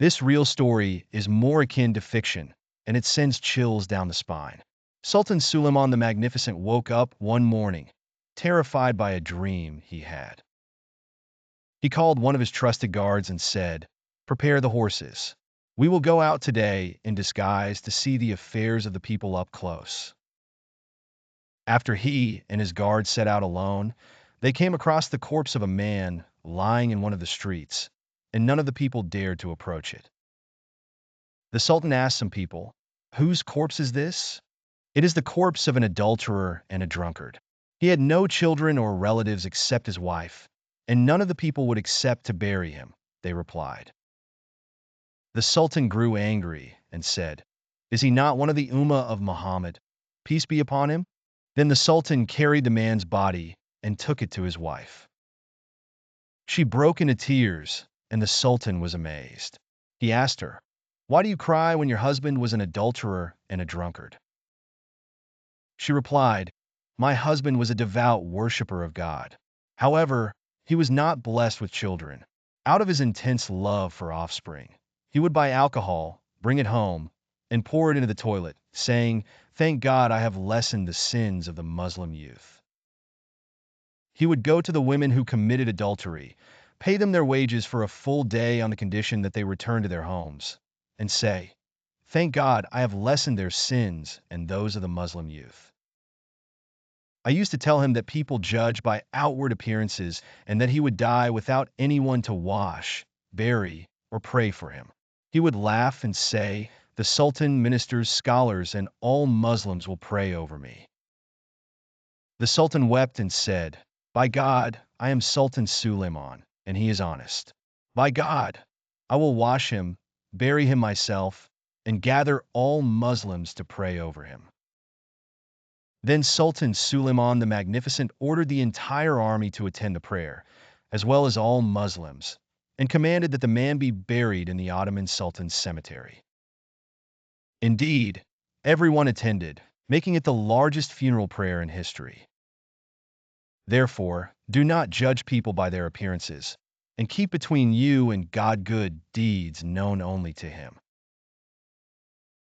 This real story is more akin to fiction, and it sends chills down the spine. Sultan Suleiman the Magnificent woke up one morning, terrified by a dream he had. He called one of his trusted guards and said, "Prepare the horses. We will go out today in disguise to see the affairs of the people up close." After he and his guards set out alone, they came across the corpse of a man lying in one of the streets, and none of the people dared to approach it. The Sultan asked some people, "Whose corpse is this?" "It is the corpse of an adulterer and a drunkard. He had no children or relatives except his wife, and none of the people would accept to bury him," they replied. The Sultan grew angry and said, "Is he not one of the Ummah of Muhammad? Peace be upon him?" Then the Sultan carried the man's body and took it to his wife. She broke into tears, and the Sultan was amazed. He asked her, "Why do you cry when your husband was an adulterer and a drunkard?" She replied, "My husband was a devout worshiper of God. However, he was not blessed with children. Out of his intense love for offspring, he would buy alcohol, bring it home, and pour it into the toilet, saying, 'Thank God I have lessened the sins of the Muslim youth.' He would go to the women who committed adultery, pay them their wages for a full day on the condition that they return to their homes, and say, 'Thank God I have lessened their sins and those of the Muslim youth.' I used to tell him that people judge by outward appearances and that he would die without anyone to wash, bury, or pray for him. He would laugh and say, 'The Sultan, ministers, scholars, and all Muslims will pray over me.' The Sultan wept and said, 'By God, I am Sultan Suleiman, and he is honest. By God, I will wash him, bury him myself, and gather all Muslims to pray over him.' Then Sultan Suleiman the Magnificent ordered the entire army to attend the prayer, as well as all Muslims, and commanded that the man be buried in the Ottoman Sultan's cemetery. Indeed, everyone attended, making it the largest funeral prayer in history. Therefore, do not judge people by their appearances, and keep between you and God good deeds known only to Him.